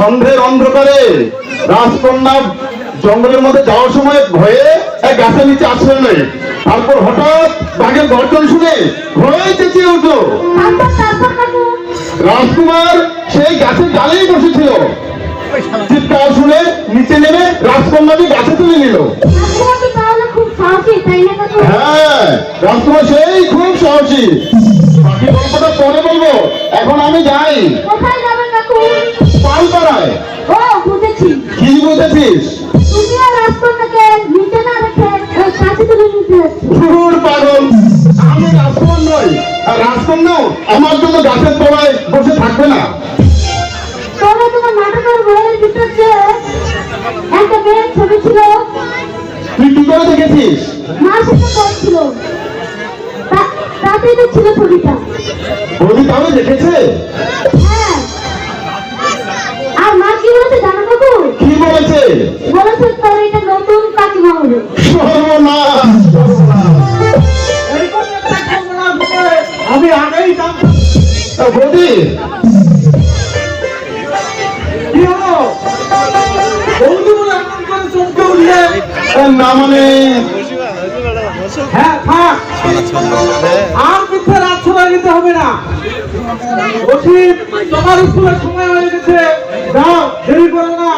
সন্ধ্যের অন্ধকারে রাজকন্যা জঙ্গলের মধ্যে যাওয়ার সময় ভয়ে এক গাছের নিচে আশ্রয় নেয়। তারপর হঠাৎ বাঘের গর্জন শুনে ভয়ে চেঁচিয়ে উঠলো। রাজকুমার সেই গাছের ডালেই বসেছিল। চিৎকার শুনে নিচে নেমে রাজকন্যাকে গাছে তুলে নিল। হ্যাঁ, রাজকুমার সেই খুব সাহসী। বাকি গল্পটা পরে বলবো, এখন আমি যাই। পালপাড়ায়। কি বুঝেছিস? পাগল, আমি রাজকুমার নই, আর রাজকন্যাও আমার জন্য গাছের তলায় বসে থাকবে না। তুই কি করে দেখেছিস? বৌদি তাহলে দেখেছে? আর মা কি বলেছে জানো কাকু? কি বলেছে? বলেছে তোর এটা নতুন কাকিমা হবে। সর্বনাশ! আমি আগেই জানতাম। বৌদি কি হলো? বৌদি বলে এমন করে চমকে উঠলে? না মানে হ্যাঁ থাক, আর মিথ্যে রাত ছড়া দিতে হবে না। অসিত, তোমার স্কুলের সময় হয়ে গেছে, যাও, দেরি করো না।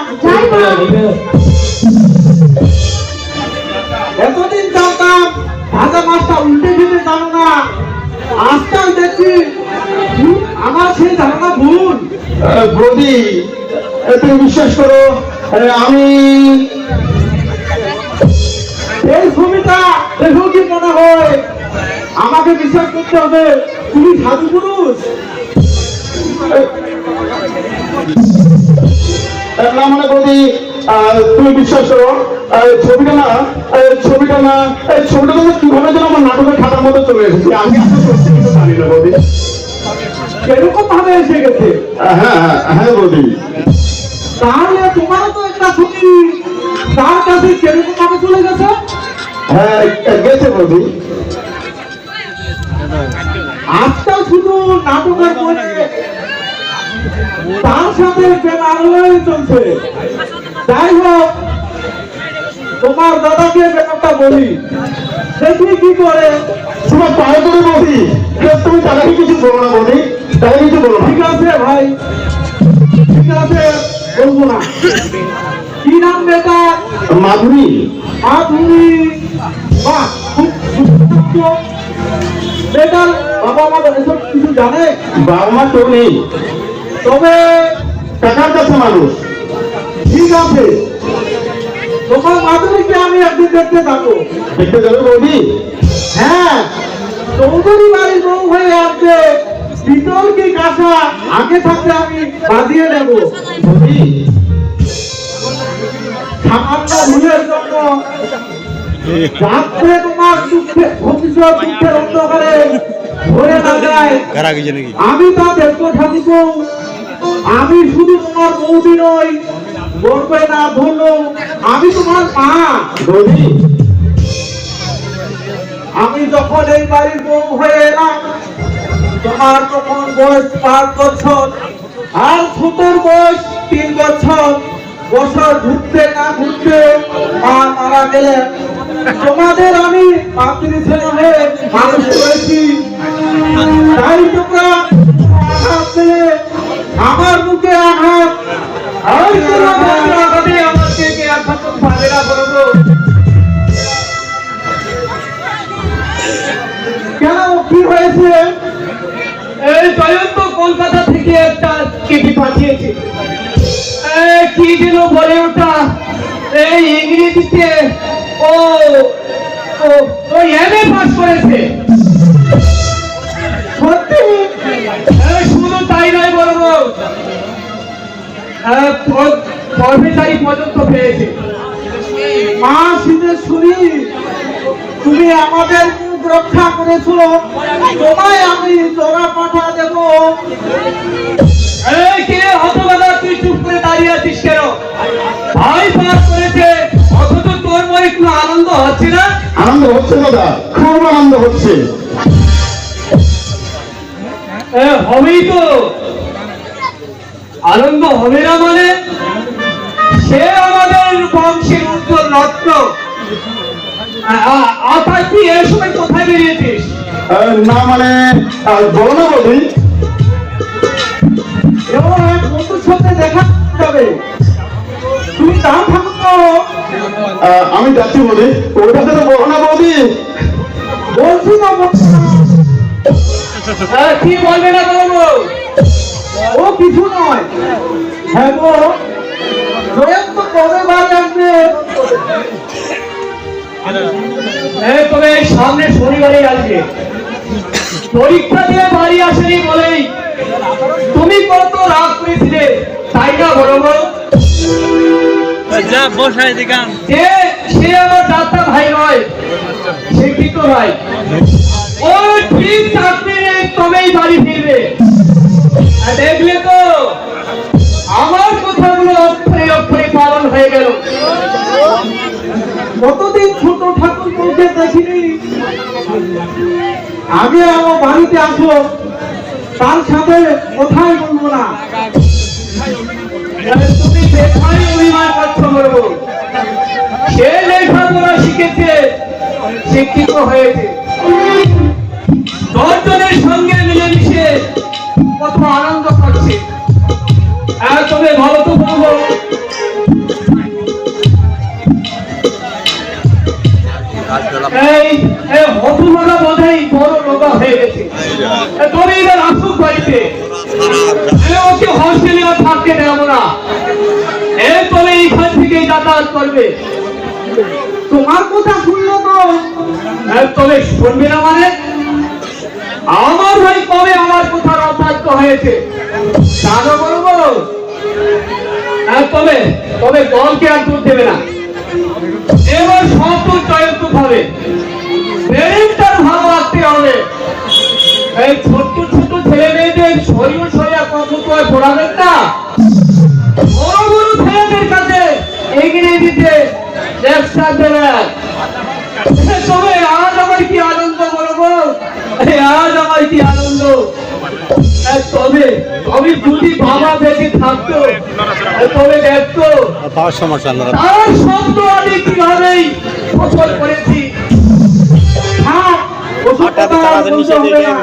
এতদিন জানতাম ভাজা মাছটা উল্টে দিতে জানো না, আজকাল দেখছি আমার সেই ধারণা ভুল। বৌদি তুমি বিশ্বাস করো, আমি এই ছবিটা দেখো কি মনে হয়? আমাকে বিশ্বাস করতে হবে, তুমি সাধু পুরুষ। না মানে বৌদি তুমি বিশ্বাস করো, ছবিটা তো কিভাবে যেন আমার নাটকের খাতার মধ্যে চলে এসেছে। আমি আসলে সত্যি কিছু জানি না বৌদি। এরকম ভাবে এসে গেছে? হ্যাঁ হ্যাঁ বৌদি। তাহলে তোমারও তো একটা ছবি তার কাছে কিরকম ভাবে চলে গেছে? হ্যাঁ গেছে বৌদি। আজকাল শুধু নাটকের মধ্যে তার সাথে প্রেম আলোড়ন চলছে। যাই হোক, তোমার দাদাকে ব্যাপারটা বলি, দেখি কি করে। তোমার পায়ে করে বৌদি, তুমি তাকে কিছু বলো না বৌদি, তাকে কিছু বলো না। ঠিক আছে ভাই, ঠিক আছে, বলবো না। কি নাম বেটা? মাধুরী। মাধুরী, বাহ, খুব সুন্দর নাম তো। বেটার বাবা মা এসব কিছু জানে? বাবা মা কেউ নেই, তবে টাকার কাছে মানুষ। ঠিক আছে, তোমার মাধুরীকে আমি একদিন দেখতে যাবো। দেখতে যাবে বৌদি? হ্যাঁ, চৌধুরী বাড়ির বউ হয়ে আসবে, পিতল কি কাঁসা আগে থাকতে আমি বাঁধিয়ে নেব। বৌদি সামান্য ভুলের জন্য রাত্রে তোমার দুঃখে ভবিষ্যৎ দুঃখের অন্ধকারে ভরে না যায়, আমি তা দেখবো ঠাকুর। আমি শুধু তোমার বৌদি নই, বলবে না বলো, আমি তোমার মা। বৌদি আমি যখন এই বাড়ির বউ হয়ে এলাম, তোমার তখন বয়স 5 বছর, আর ছোটর বয়স 3 বছর। বছর ঘুরতে না ঘুরতে মা মারা গেলেন। তোমাদের আমি মাতৃ ছেলে হয়ে মানুষ করেছি, তাই তোমরা আঘাত পেলে আমার মুখে আঘাত, আর আঘাতে আমাকে কে আঘাত পাবে না বলবো। কেন, কি হয়েছে? এই জয়ন্ত কলকাতা থেকে একটা চিঠি পাঠিয়েছে। কি যেন বলে ওটা, এই ইংরেজিতে ও এমএ পাস করেছে। সত্যি? শুধু তাই নয় বলবো, প্রফেসরি পর্যন্ত পেয়েছে। মা শুনে শুনি তুমি আমাদের মুখ রক্ষা করেছো, তোমায় আমি জোড়া পাঠা দেব। এই কে হতবাদা, তুই চুপ করে দাঁড়িয়ে আছিস কেন? ভাই পাস করেছে, অথচ তোর মনে একটু আনন্দ হচ্ছে না? আনন্দ হচ্ছে দাদা, খুব আনন্দ হচ্ছে। হবেই তো। আনন্দ হবে না মানে? সে আমাদের বংশের উজ্জ্বল রত্ন। আতা কি এই সময় কোথায় বেরিয়েছিস? না মানে বলো না বৌদি। এবার এক বন্ধুর সাথে দেখা যাবে, তুমি যাও ঠাকুর তো। আমি যাচ্ছি বৌদি, ওর কাছে তো বলো না বৌদি। বলছি না বলছি না। কি বলবে না বলবো? ও কিছু নয়। হ্যাঁ গো, জয়ন্ত কবে বাড়ি আসবে? তবে এই সামনে শনিবারে আসবে। পরীক্ষা দিয়ে বাড়ি আসেনি বলেই তুমি কত রাগ করেছিলে, তাই না বড় বড়? যা বসাই দিকান যে সে আমার দাদা ভাই নয়, শিক্ষিত ভাই। ও ঠিক চাকরি নেই, তবেই বাড়ি ফিরবে। আর দেখলে তো আমার কথাগুলো অক্ষরে অক্ষরে পালন হয়ে গেল। কতদিন ছোট ঠাকুর বলতে দেখিনি। আগে আমার বাড়িতে আসো, তার সাথে কোথায় বলবো না। তুমি বেকারি অভিমান করছো বলবো। সে লেখাপড়া শিখেছে, শিক্ষিত হয়েছে, 10 জনের সঙ্গে মিলেমিশে কত আনন্দ করছে। তবে ভালো তো বলবো, এই হতুমারা বোধহয় বড় রোগা হয়ে গেছে। তবে এবার আসুক বাড়িতে, ওকে হস্টেলে আর থাকতে দেব না। তবে এইখান থেকেই যাতায়াত করবে। তোমার কথা শুনলো তো। তবে শুনবে না মানে? আমার ভাই কবে আমার কথার অবাধ্য হয়েছে জানো বলবো? তবে তবে দলকে আর দূর দেবে না। এবার সব তো জয়ন্ত হবে, ব্রেনটার ভালো রাখতে হবে। এই ছোট্ট ছোট ছেলে মেয়েদের শরীর শরীর কম্পিউটার পড়াবেন না, বড় বড় ছেলেদের কাছে এগিয়ে দিতে চেষ্টা দেবেন। তবে আজ আমার কি আনন্দ বলবো, আজ আমার কি আনন্দ। তবে আমি যদি বাবা বেঁচে থাকতো, তবে দেখতো পাওয়ার সমস্যা তার শব্দ আমি কিভাবেই ফসল করেছি। হ্যাঁ, ওসব কথা আর বলতে হবে না।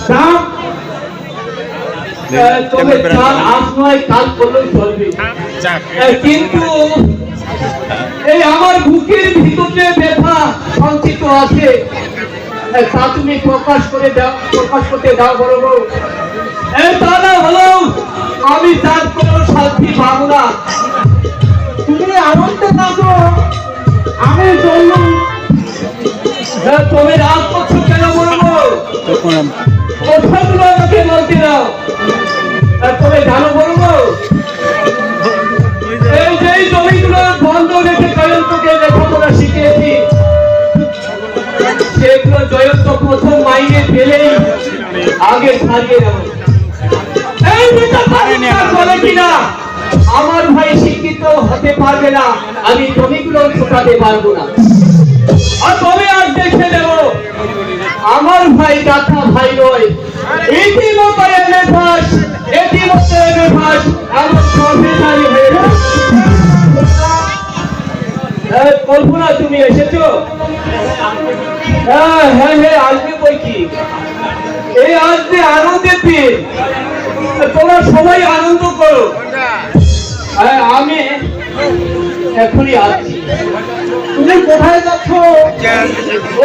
যাও। তবে চাল আজ নয় কাল করলেও চলবে। কিন্তু এই আমার বুকের ভিতরে ব্যথা সঞ্চিত আছে, তা তুমি প্রকাশ করতে দাও বড় বউ। তা না হলো আমি তার কোনো শান্তি পাবো না। তুমি আনন্দে থাকো, আমি চললাম। তবে রাগ করছো কেন বড় বউ? কথাগুলো আমাকে বলতে দাও। তবে জানো বড় বউ, এই যে জমিগুলো বন্ধ রেখে জয়ন্তকে লেখাপড়া শিখিয়েছি, সেগুলো জয়ন্ত প্রথম মাইনে পেলেই আগে ছাড়িয়ে দেব। এই বলে কিনা আমার ভাই শিক্ষিত হতে পারবে না, আমি জমিগুলো ছোটাতে পারবো না। আর তবে আজ দেখে দেব আমার ভাই দাতা ভাই নয়, ইতিমধ্যে এমএ পাস, ইতিমধ্যে এমএ পাস, এমন প্রফেসর হয়ে গেছে। কল্পনা তুমি এসেছো? হ্যাঁ হ্যাঁ হ্যাঁ, আসবে বই কি। এই আজ যে আনন্দের দিন, তোমরা সবাই আনন্দ করো। আমি এখনই আসছি। তুমি কোথায় যাচ্ছ?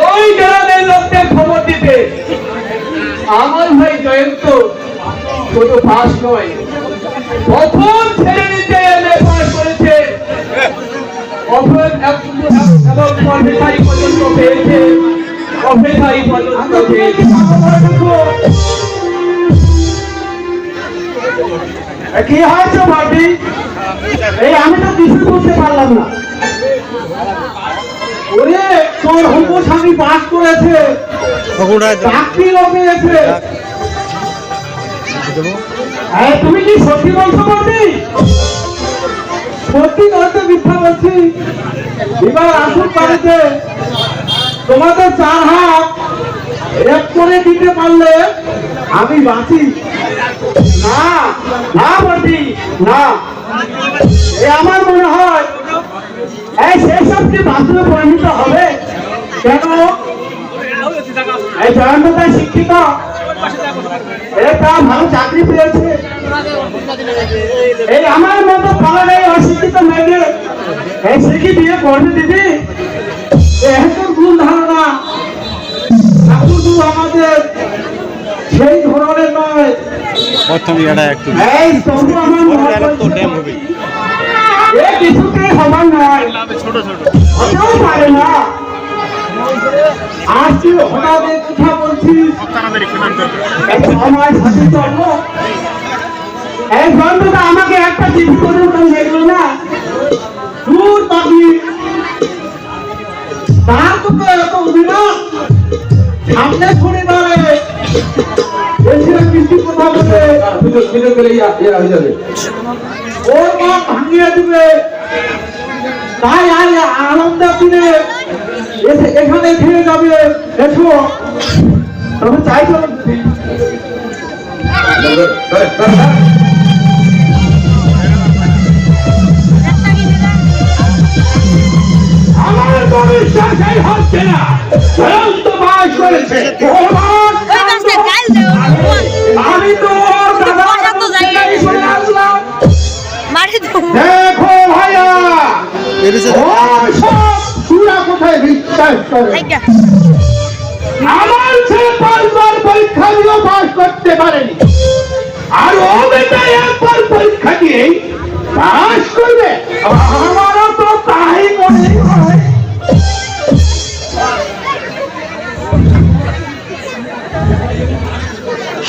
ওই গ্রামের লোকদের খবর দিতে। আমার ভাই জয়ন্ত ছোট পাস নয়, প্রথম শ্রেণীতে এমএ পাস করেছে, এবং প্রফেসরি পর্যন্ত পেয়েছে, প্রফেসরি পর্যন্ত পেয়েছে। কি হয়েছে ভাবি? এই আমি তো কিছু বুঝতে পারলাম না। ওরে তোর হুকু স্বামী পাস করেছে, চাকরিও পেয়েছে। তুমি কি সত্যি বলছো বলছি? সত্যি বলতে মিথ্যা বলছি? এবার আসুন বাড়িতে, তোমাদের 4 হাত এক করে দিতে পারলে আমি বাঁচি না, না বলছি না। আমার মনে হয় এই সেসব কি বাস্তবে পরিণত হবে। কেন এই জয়ন্তদা শিক্ষিত, এটা ভালো চাকরি পেয়েছে, এই আমার মতো ফলন এই অশিক্ষিত মেয়েকে এই শিখি বিয়ে করবে দিদি? এখন ভুল ধারণা, শুধু আমাদের সেই ধরনের নয়। প্রথম এটা একটু এই তবু আমার তো ড্যাম হবে এ কিছুতেই হবার নয়, হতেও পারে না। আজ তুই হঠাৎ এই কথা বলছিস, আমার সাথে চলবো। এই বন্ধুটা আমাকে একটা চিঠি করে দেখলো না, দূর পাবি তার তোকে এত অভিনয় সামনে শনিবারে এসে কিছু কথা বলে সুযোগ পেলে হয়ে যাবে, ওর মা ভাঙিয়ে দিবে। তাই আজ আনন্দ দিনে এখানে ফিরে যাবে। এসো তবে চাই তো আমার তো বিশ্বাসই হচ্ছে না, জয়ন্ত বাস করেছে। আমি তো শুনে আসলাম। দেখো ভাইয়া, সুরা কোথায় বিশ্বাস করে? আমার ছেলে 5 বার পরীক্ষা দিয়েও পাস করতে পারেনি, আর ও বেটা একবার পরীক্ষা দিয়ে পাস করবে। আমারও তো তাই মনে হয়।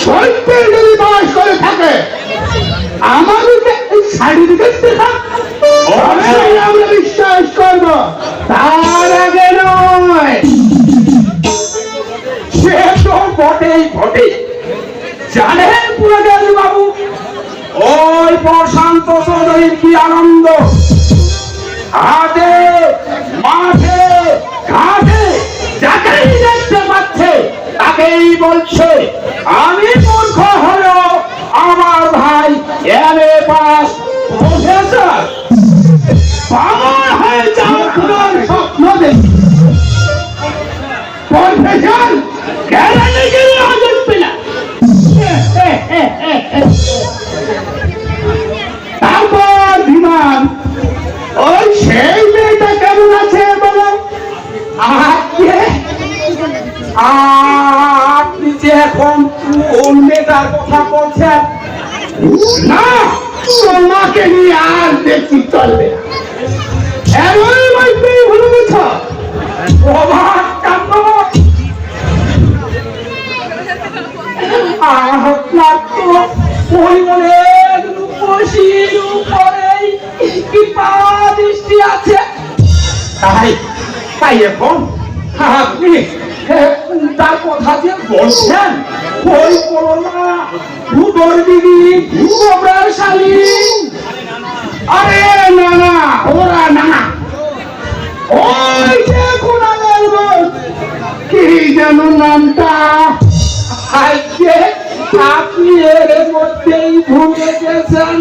সত্যি যদি পাস করে থাকে আমাদের সার্টিফিকেট অবশ্যই আমরা বিশ্বাস করব, তার আগে নয়। সে তো বটেই বটে। জানেন পুরোজানি বাবু, ওই প্রশান্ত চৌধুরীর কি আনন্দ, হাটে মাঠে ঘাটে যাকেই দেখতে পাচ্ছে তাকেই বলছে আমি মূর্খ হলো আমার ভাই এমএ পাস প্রফেসর। পাগল হয়ে যাও, তোমার স্বপ্ন দেখি প্রফেসর গ্যারান্টি গেলে আসবে না। তারপর বিমান ওই সেই মেয়েটা কেমন আছে বলো? আপনি যে এখন কোন মেয়েটার কথা বলছেন? না, তোমাকে নিয়ে আর দেখি চলবে না। এমন মধ্যেই ভুলে গেছ অবাক কাণ্ড। আপনার তো ওই মনের রূপসীর উপরেই কৃপা দৃষ্টি আছে। তাই এখন আপনি তার কথা যে বলছেন ওই করোনা ভূগর দিদি ভূগোবরার শালী। আরে না না, ওরা না, ওই যে কোনালের বল কি যেন নামটা, আজকে আপনি এর মধ্যেই ভুলে গেছেন।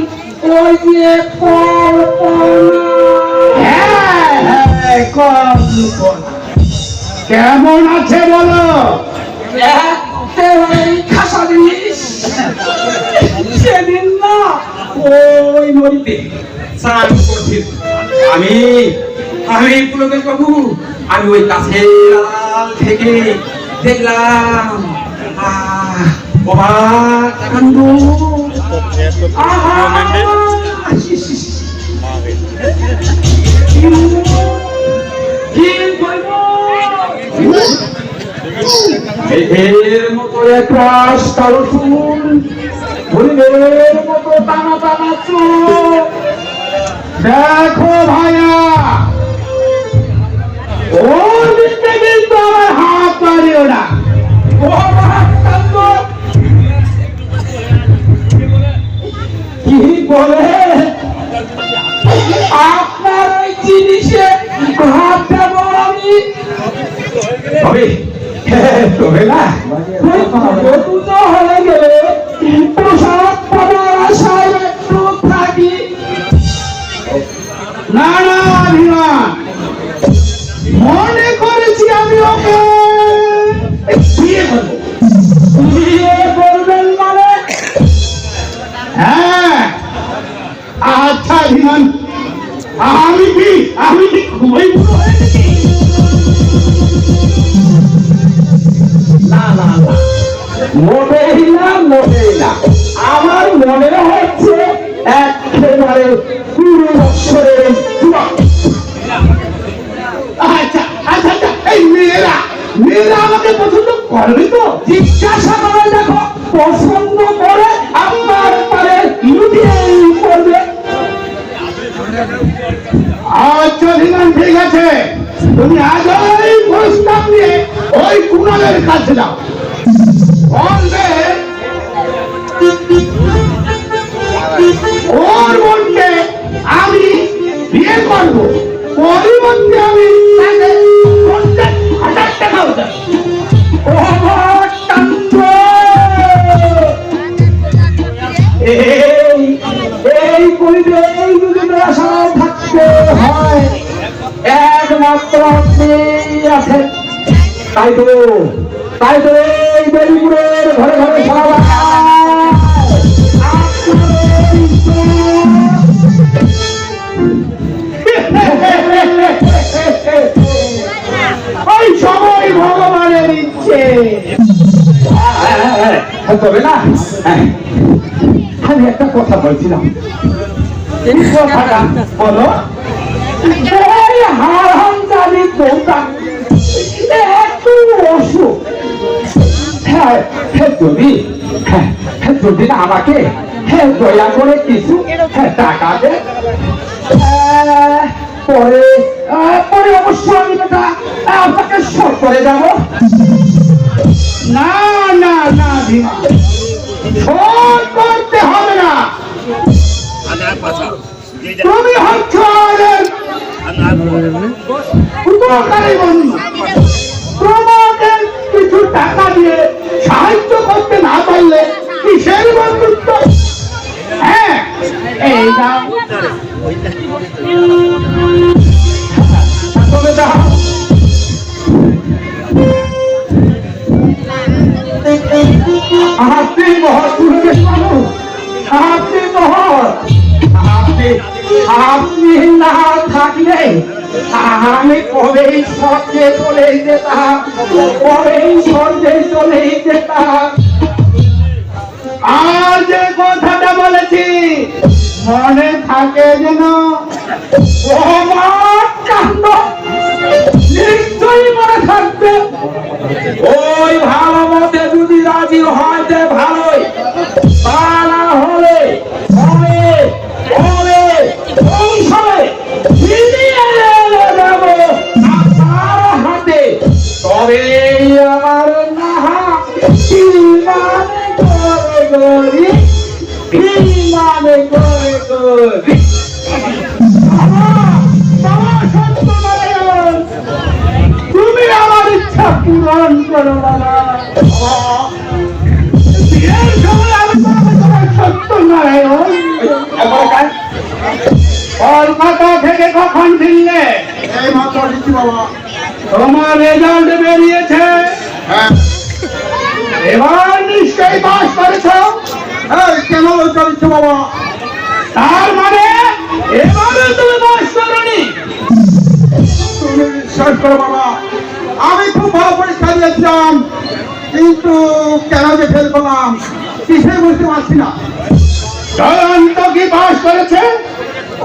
ওই যে কল্পনা। হ্যাঁ হ্যাঁ, কল্পনা কেমন আছে বলো? সেদিন না ওই নদীতে স্নান করছিল। আমি পুলকেশ বাবু, আমি ওই কাছের আড়াল থেকে দেখলাম অবাক কাণ্ড। এর মতো একরাশ কালো চুল, হরিণের মতো টানা টানা চোখ। দেখো ভাইয়া, ওর দিকে কিন্তু আমার হাত পারিও না। কি বলে আপনার ওই জিনিসে হাত দেব আমি? তবে না হলে অভিমান, আমি কি খুবই বুড়ো হয়ে গেছি? না না না, মোটেই না, মোটেই না। আমার মনে হচ্ছে একেবারে 20 বছরের যুবক। আচ্ছা আচ্ছা আচ্ছা, এই মেয়েরা আমাকে পছন্দ করবে তো? জিজ্ঞাসা করে দেখো, পছন্দ করে আমার পারে লুটিয়েই পড়বে। আচ্ছা অভিমান, ঠিক আছে, তুমি আজ ওই প্রস্তাব নিয়ে ওই কুণালের কাছে যাও, বলবে ওর বোনকে আমি বিয়ে করবো, পরিবর্তে আমি তাকে 50,000 টাকাও দেব। এই পরিবেশ, এই যুগে আশা থাকতে হয়, একমাত্র আপনি আছেন। তাই তো এই বেলিপুরের ঘরে ঘরে সবাই ওই সময় ভগবানের ইচ্ছে। তবে না, আমি একটা কথা বলছিলাম, এই কথাটা বলো। এই হারামজাদি বউটা একটু অসুখ, যদি না আমাকে দয়া করে কিছু টাকা দে, পরে অবশ্য আমি এটা আপনাকে শোধ করে যাবো। না না না ভীমা, শোধ করতে হবে না, তুমি হচ্ছ আমাদের উপকারী বন্ধু, তোমাকে কিছু টাকা দিয়ে সাহায্য করতে না পারলে কিসের বন্ধুত্ব? হ্যাঁ, এই দাও। তবে দাও। আপনি মহৎ পুরুষ মানুষ, আপনি মহৎ, আপনি না থাকলে আমি কবেই স্বর্গে চলে যেতাম, কবেই স্বর্গে চলে যেতাম। আর যে কথাটা বলেছি মনে থাকে যেন। আমার কাণ্ড নিশ্চয়ই মনে থাকবে। ওই ভালো মতে যদি রাজি হয় যে ভালোই, তা না হলে সংসারে ফিরিয়ে দেব আপনার হাতে। তবে আমার নাহা কি মানে করে গরি, কি মানে করে গরি। তুমি আমার ইচ্ছা পূরণ করো বাবা। বিয়ের সময় আমি তোমার সত্যনারায়ণ কলকাতা থেকে কখন ফিরলে? এই মাত্র দিচ্ছি বাবা। তোমার রেজাল্ট বেরিয়েছে, এবার নিশ্চয়ই পাস করেছ। এই কেন লজ্জা দিচ্ছ বাবা? তার মানে এবারে তুমি পাস করনি? তুমি বিশ্বাস করো বাবা, আমি খুব ভালো পরীক্ষা দিয়েছিলাম, কিন্তু কেন যে ফেল করলাম কিছুই বুঝতে পারছি না। জয়ন্ত কি পাস করেছে?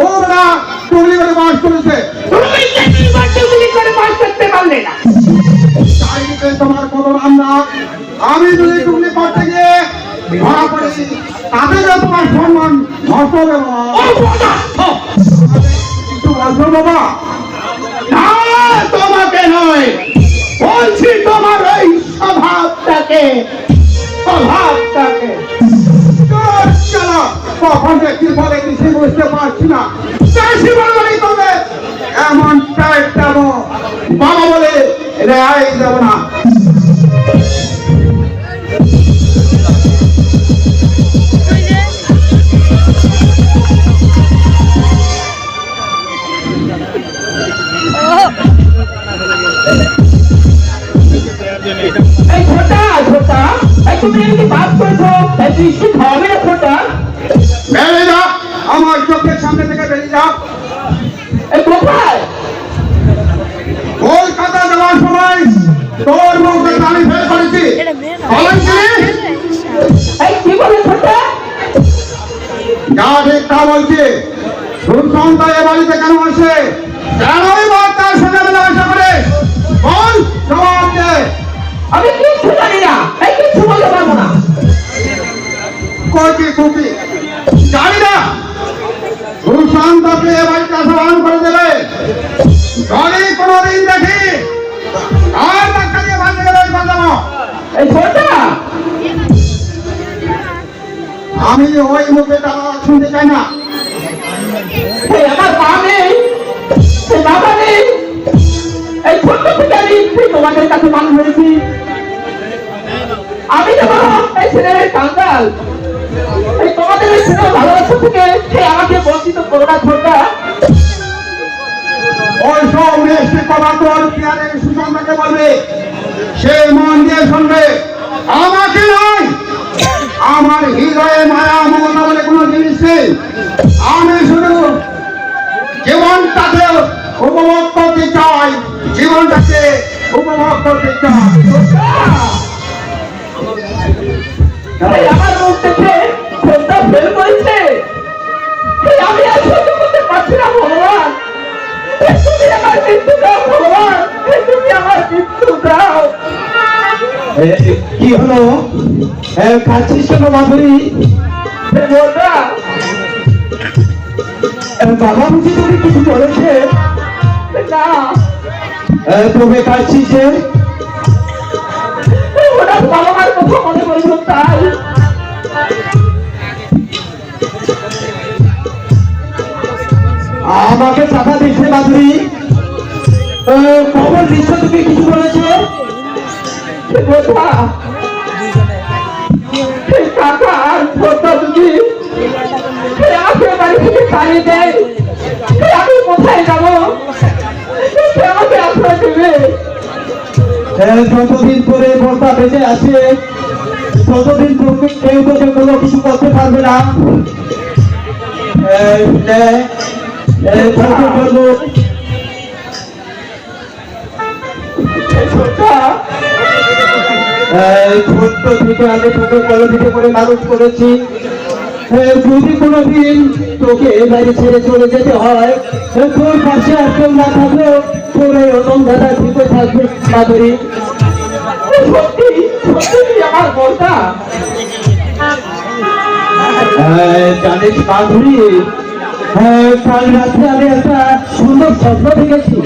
ওরা টুকলি করে বাস করেছে। তুমি কি করে পাস করতে পারলে না? চারিদিকে তোমার কোনো রান্না, আমি যদি টুকলি করতে গিয়ে ধরা পড়ি তাতে যে তোমার সম্মান নষ্ট হবে বাবা। কিছু বলছো বাবা? না, তোমাকে নয়, বলছি তোমার ওই স্বভাবটাকে। চলো, কখন যে কি বলে কিছুই বুঝতে পারছি না। চাষি বলবই তবে এমন টাইট দেবো বাবা বলে রেহাই দেবো না। এই ছোটা ছোটা, তুমি এমনি বাদ করেছো, নিশ্চিত হবে না ছোটা। বেরিয়ে যা, আমার চোখের সামনে থেকে বেরিয়ে তোর মুখে আমি ফেল করেছি বলেন এই কি বলে ছোটটা? যা ঠিক তা বলছি সুসন্ত এ বাড়িতে কেন আসে কেনই বা তার সঙ্গে মেলামেশা করে বল জবাব দে আমি কিচ্ছু জানি না, এই কিচ্ছু বলতে পারবো না। কয়টি কুপি জানি না সুশান্তকে এ বাড়িতে আসা বারণ করে দেবে যদি কোনোদিন দেখি আর টাকা দিয়ে বাড়িতে গেলে বাজাবো এই ছোটটা, আমি ওই মুখে টাকা শুনতে চাই না এই আমার মা নেই, এই বাবা নেই, এই ছোট্ট থেকে আমি তোমাদের কাছে মানুষ হয়েছি। আমি যেমন এই ছেলের কাঙ্গাল, এই তোমাদের এই ছেলের ভালোবাসা থেকে আমাকে বঞ্চিত করো না ছোটটা। ওই সব মিষ্টি কথা তোর পিয়ারে সুশান্তকে বলবে সে মন দিয়ে শুনবে আমাকে নয় আমার হৃদয়ে মায়া মমতা বলে কোনো জিনিস নেই আমি শুধু জীবনটাকে উপভোগ করতে চাই জীবনটাকে উপভোগ করতে চাই এই আমার মুখ থেকে ছোটটা ফেল করেছে, এই আমি আর সহ্য করতে পারছি না ভগবান। এই তুমি আমার মৃত্যু দাও ভগবান, এই তুমি আমার মৃত্যু দাও। কি হলো কাছিস কেন মাধুরী এই ছোটটা, বাবা বুঝি তোকে কিছু বলেছে না তোকে কাছিস যে ওটা বাবা মার কথা মনে করলো তাই। আমাকে চাপা দিচ্ছে মাধুরী খবর দিচ্ছে তোকে কিছু বলেছে এই ছোটটা, এই কাকা আর ছোটটা যদি এই আমাকে বাড়ি থেকে তাড়িয়ে দেয়, এই আমি কোথায় যাবো? কে আমাকে আশ্রয় দেবে? যতদিন তোরে বর্তা বেঁচে আছে ততদিন তোকে কেউ তোকে কোনো কিছু করতে পারবে না ছোট্ট থেকে আমি তোকে কলেজে করে মানুষ করেছি যদি কোনোদিন তোকে এ বাড়ি ছেড়ে চলে যেতে হয় তোর পাশে আর কেউ না থাকলেও তোর এই অতম দাদা ঠিক থাকবে মাধুরী সত্যি সত্যি আমার বলটা জানিস মাধুরী কাল রাত্রে আমি একটা সুন্দর স্বপ্ন দেখেছি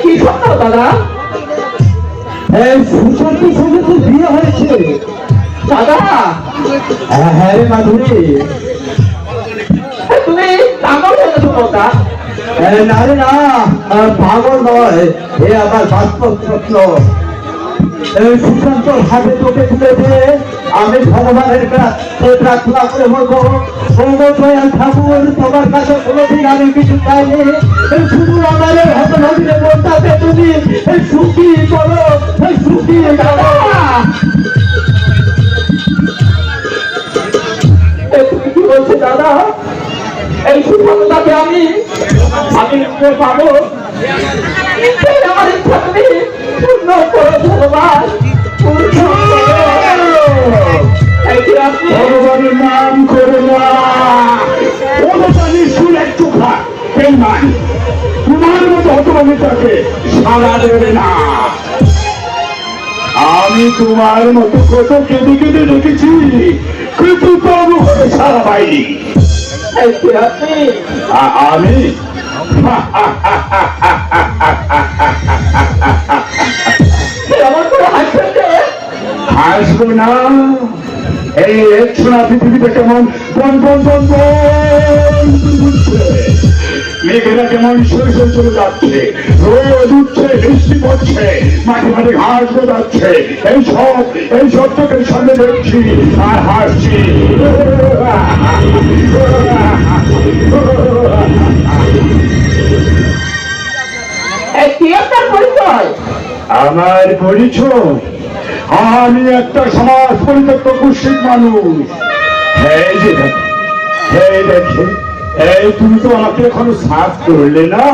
কি স্বপ্ন দাদা? সুশান্তির সঙ্গে তো বিয়ে হয়েছে দাদা হ্যাঁ রে মাধুরী তুমি পাগল হয়ে গেছো দাদা। না রে না পাগল নয় এ আমার বাস্তব স্বপ্ন সুশান্ত হাতে তোকে তুলে দিয়ে আমি ভগবানের কাছে প্রার্থনা করে বলবো দয়াল ঠাকুর তোমার কাছে কোনোদিন আমি কিছু চাইনি শুধু আমার হাতে নদীরে বলতে তুমি সুখী করো সুখী করো তুমি কি বলছো দাদা? এই সুফলতাকে আমি পাবো, আমার ইচ্ছা তুমি পূর্ণ করো ভগবান, পূর্ণ করো। ভগবানের নাম করো না নিষ্ঠুর এক চোখা বেঈমান তোমার মতো হতভাগীটাকে সারা দেবে না আমি তোমার মতো কত কেঁদে কেঁদে রেখেছি কিন্তু তবু সারা পাইনি আমি হাসবো না এই দেখছো না পৃথিবীতে কেমন বন বন বন বন ঘুরছে মেঘেরা কেমন সরে সরে চলে যাচ্ছে রোদ উঠছে বৃষ্টি পড়ছে মাঠে মাঠে ঘাস যাচ্ছে এই সব চোখের সামনে দেখছি আর হাসছি পরিচয় আমার পরিচয় আমি একটা সমাজ পরিত্যক্ত কুৎসিত মানুষ এই যে দেখে এই তুমি তো আমাকে এখনো সার্চ করলে না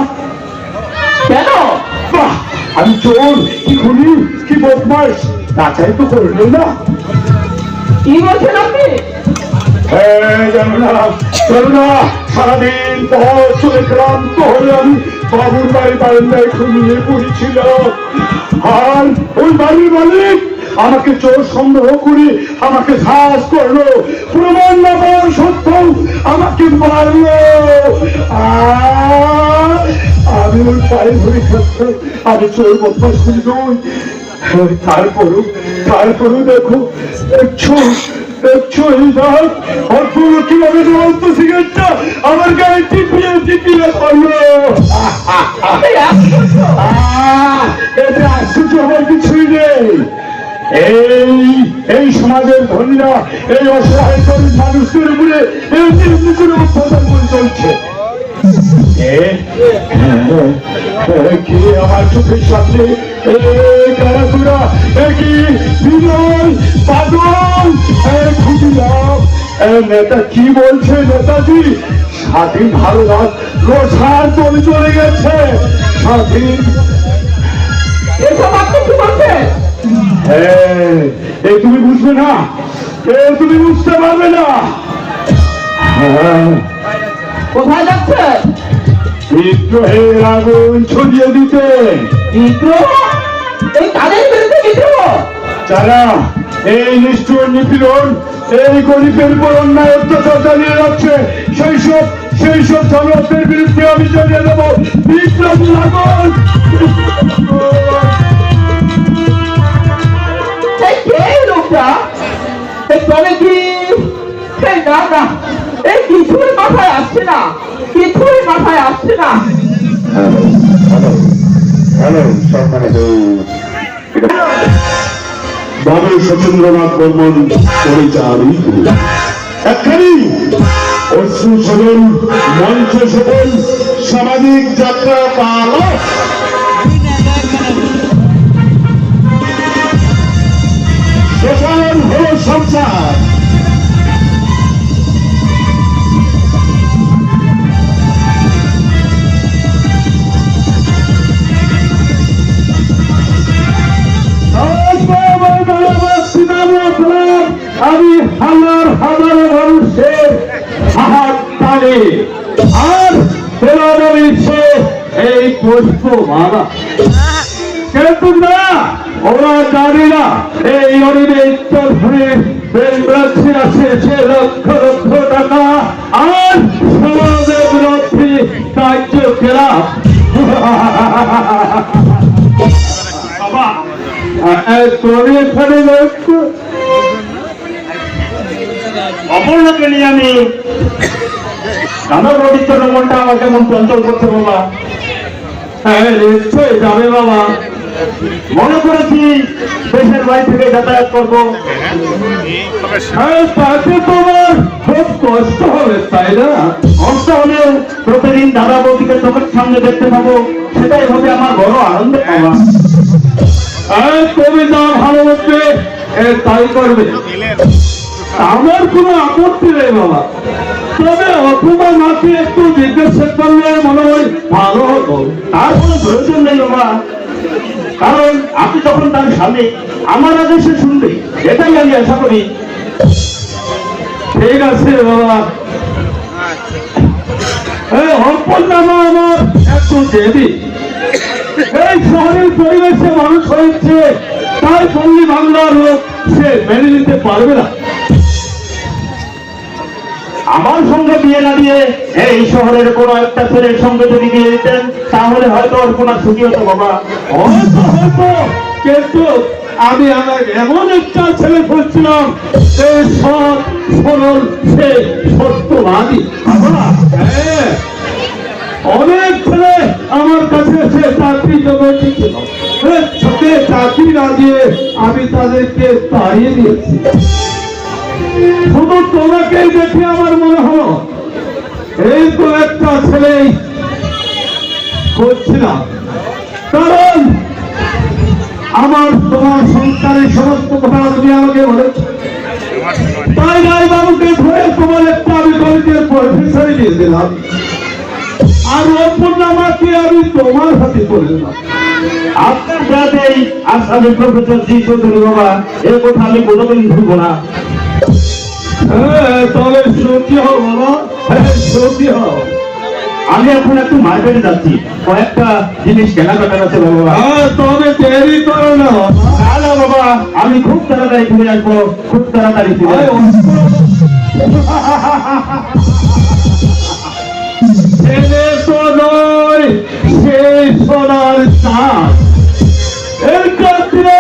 কেন? বাহ আমি চোর কি খুনি কি বদমাস তাছাই তো করলো না। কি বলছেন আপনি? সারাদিন পর চলে ক্লান্ত হয়ে আমি বাবুর বাড়ি বারান্দায় ঘুমিয়ে পড়েছিলাম, আর ওই বাড়ির মালিক আমাকে চোর সন্দেহ করে আমাকে সাহস করলো, প্রমাণ না পাওয়ার সত্ত্বেও আমাকে মারলো। আমি ওই পায়ে ধরে থাকতাম, আমি চোর বদমাস করি নই। তারপরও দেখো দেখছো এই দাগ, অল্পগুলো কিভাবে অল্প সিগারেটটা আমার গায়ে টিপিয়ে পড়লো। এতে আশ্চর্য হওয়ার কিছুই নেই। এই সমাজের ধনীরা এই অসহায় গরিব মানুষদের উপরে এমনি করে অত্যাচার করে চলছে। কি আমার চোখের সামনে কারাকুরা কি বিনয় পাগল নেতা কি বলছে নেতাজি? স্বাধীন ভারত লোসার চলে গেছে। স্বাধীন এসব আপনি কি বলছেন? এই তুমি বুঝবে না, তুমি বুঝতে পারবে না। কোথায় যাচ্ছে? বিদ্রোহের আগুন ছড়িয়ে দিতে। বিদ্রোহ? এই কাদের বিরুদ্ধে বিদ্রোহ? যারা এই নিষ্ঠুর নিপীড়ন এই গরিবের উপর অন্যায় অত্যাচার চালিয়ে যাচ্ছে সেই সব জনতার বিরুদ্ধে আমি জানিয়ে দেবো বিপ্লবী আগুন। এই লোকটা তবে কি না এই কিছুই মাথায় আসছে না, কিছুই মাথায় আসছে না। বাবু সচেন্দ্রনাথ বর্মন পরিচালিত একখানি অশ্রু সদন মঞ্চ সদন সামাজিক যাত্রা পালক শ্মশান হল সংসার। আমি হাজার মানুষের হাত টানে আর ফেরানো ইচ্ছে এই পুষ্প মালা, কিন্তু না ওরা জানি না এই অরিবে ইচ্ছাধরে বেলব্রাক্ষীরা শেষে লক্ষ লক্ষ টাকা আর সমাজের বিরোধী কার্যকলাপ। বাবা তুমি এখানে অপর্ণাকে নিয়ে আমি আমার রবিত্র মনটা আমাকে মন চঞ্চল করছে বাবা। হ্যাঁ নিশ্চয়ই যাবে বাবা, মনে করেছি দেশের বাড়ি থেকে যাতায়াত করবো। তাতে তোমার খুব কষ্ট হবে তাই না? কষ্ট হলেও প্রতিদিন দাদা বৌদিকে চোখের সামনে দেখতে পাবো, সেটাই হবে আমার বড় আনন্দ পাওয়া। তুমি যা ভালো বলবে তাই করবে, আমার কোনো আপত্তি নেই বাবা। তবে অথবা মাকে একটু জিজ্ঞেস করলে মনে হয় ভালো হতো। তার কোনো প্রয়োজন নেই বাবা, কারণ আপনি যখন তার সামনে আমার আদেশে শুনবে এটাই আমি আশা করি। ঠিক আছে বাবা। অপরনামা আমার একটু দেবী, এই শহরের পরিবেশে মানুষ হয়েছে তাই পল্লী বাংলার লোক সে মেনে নিতে পারবে না। আমার সঙ্গে বিয়ে না দিয়ে এই শহরের কোন একটা ছেলের সঙ্গে যদি বিয়ে দিতেন তাহলে হয়তো ওর কোনো ছুটি হতো বাবা। হয়তো কিন্তু আমি আমার এমন একটা ছেলে খুঁজছিলাম সে সৎ সরল, সে সত্যবাদী। অনেক ছেলে আমার কাছে এসে চাকরি জমা দিয়েছিল, ছোটে চাকরি না দিয়ে আমি তাদেরকে তাড়িয়ে দিয়েছি। শুধু তোমাকেই দেখে আমার মনে হলো এই তো একটা ছেলেই করছিলাম, কারণ আমার তোমার সংস্কারের সমস্ত কথা তুমি আমাকে বলেছ। তাই রায় বাবুকে ধরে তোমার একটা আমি কলেজের প্রফেসরে দিয়ে দিলাম, আর অপর্ণামাকে আমি তোমার হাতে করে দিলাম। আপনার যাতেই আসামি প্রফেসর জি চৌধুরী বাবা এ কথা আমি কোনোদিন ভুলবো না। তবে সত্যি হও বাবা, সত্যি হও। আমি এখন একটু মার্কেটে যাচ্ছি, কয়েকটা জিনিস কেনাকাটার আছে বাবা। তবে দেরি করো না না বাবা, আমি খুব তাড়াতাড়ি ফিরে আসবো, খুব তাড়াতাড়ি ফিরে আসবো। ছেলে তো নয়, সেই সোনার চাঁদ। এর কাছে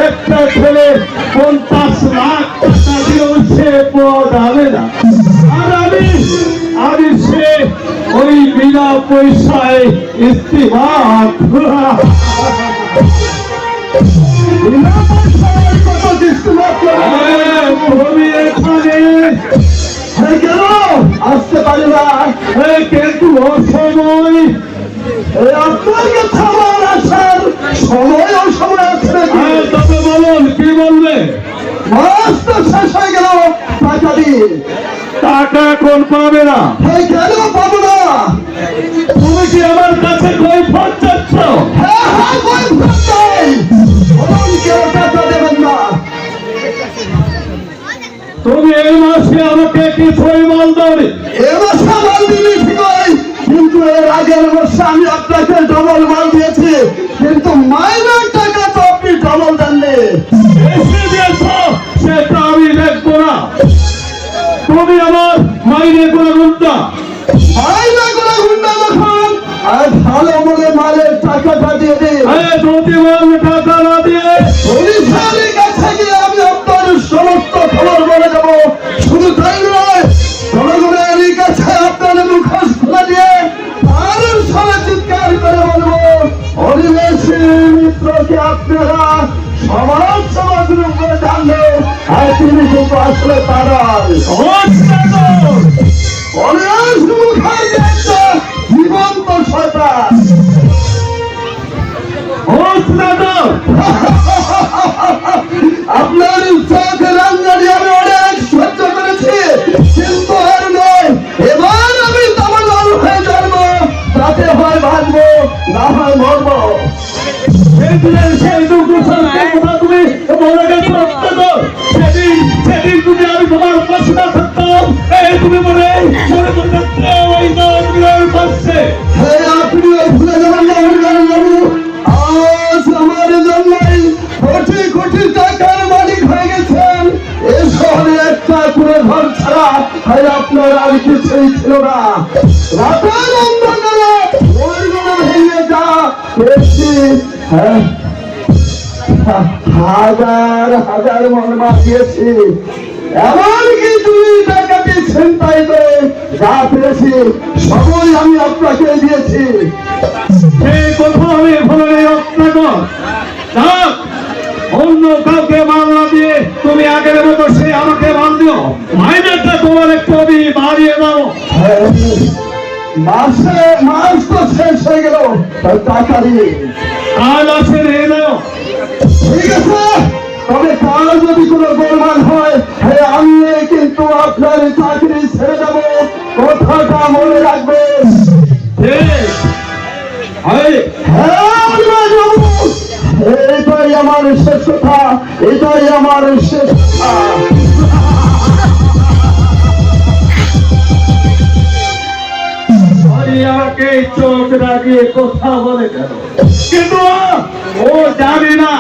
একটা ছেলে 50 লাখ টাকা দিয়েও সে পদ হবে না, আর আমি সে ওই বিনা পয়সায় ইস্তিমা তুমি এখানে কেন আসতে পারি না? কিন্তু অসময় আপনার কাছে আমার আসার সময় অসময় আছে নাকি? তবে বলুন কি বলবে? মাস তো শেষ হয়ে গেল, টাকা দিন। টাকা এখন পাবে না। কেন পাবো না? তুমি কি আমার কাছে কৈফিয়ত চাচ্ছ? হ্যাঁ হ্যাঁ, কৈফিয়ত চাই। বলুন কেন টাকা দেবেন না? তুমি এই মাসে আমাকে কিছুই মাল দাওনি। এ মাসে মাল দিবি ঠিকই, কিন্তু এর আগের মাসে আমি আপনাকে ডবল মাল দিয়েছি, কিন্তু মাইনের টাকা তো আপনি ডবল দেননি। বেশি দিয়েছ সেটা আমি দেখবো না। তুমি আমার মাইনে কোনো গুন্ডা, মাইনে কোনো গুন্ডা যখন ভালো মনে মালের টাকাটা দিয়ে দিন। যদি মাল টাকা না দিয়ে পুলিশের কাছে গিয়ে আমি আপনার সমস্ত খবর বলে দেবো। শুধু তাই নয়, জনগণের কাছে আপনার মুখোশ খুলে দিয়ে তার সঙ্গে চিৎকার করে বলবো, অনিমেষী মিত্রকে আপনারা সমাজ সমাজের উপরে জানলে তিনি কিন্তু আসলে তারা জীবন্ত শয়তান। আপনার চোখে রাঙ্গানি আমি অনেক সহ্য করেছি, কিন্তু আর নয়, এবার আমি তোমার হয়ে জন্মো, তাতে হয় ভাববো, না হয় মরবো। সেই দুঃখ তুমি মনে গেছো, সেদিন তুমি আমি তোমার পাশে না থাকতাম, তুমি মনে মনে করে থাকতে ওই পাশে। আপনিও ভুলে যাবেন না, আজ আমার জন্যই কোটি কোটি টাকার মালিক হয়ে গেছেন। এ শহরে একটা করে ঘর ছাড়া হয় আপনার আর কিছুই ছিল না। রাতের অন্ধকারে ওই গুলো ভেঙে যা পেয়েছি, হাজার হাজার মন মারিয়েছি, এমনকি 2 টাকাতে ছিনতাই করে যা পেরেছি সবই আমি আপনাকে দিয়েছি। সেই কথা আমি ভুলে নেই আপনার। অন্য কাউকে মাল না দিয়ে তুমি আগের মতো সে আমাকে মাল দিও, মাইনেটা তোমার একটু আমি বাড়িয়ে দাও। মাস তো শেষ হয়ে গেল, টাকা দিয়ে কাল আসে নিয়ে দাও। ঠিক আছে, তবে কাল যদি কোনো গোলমাল হয়, আমি কিন্তু আপনার চাকরি ছেড়ে দেবো, কথাটা মনে রাখবেন। এটাই আমার শেষ কথা, এটাই আমার শেষ কথা। আমাকে চোখ লাগিয়ে কথা বলে কেন? কিন্তু ও জানে না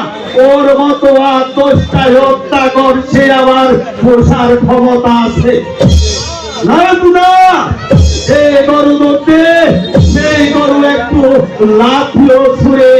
ওর মতো আর 10টায় হত্যা করছে আমার পোষার ক্ষমতা আছে না। এই গরু ধরতে সেই গরু একটু লাফিও ছুড়ে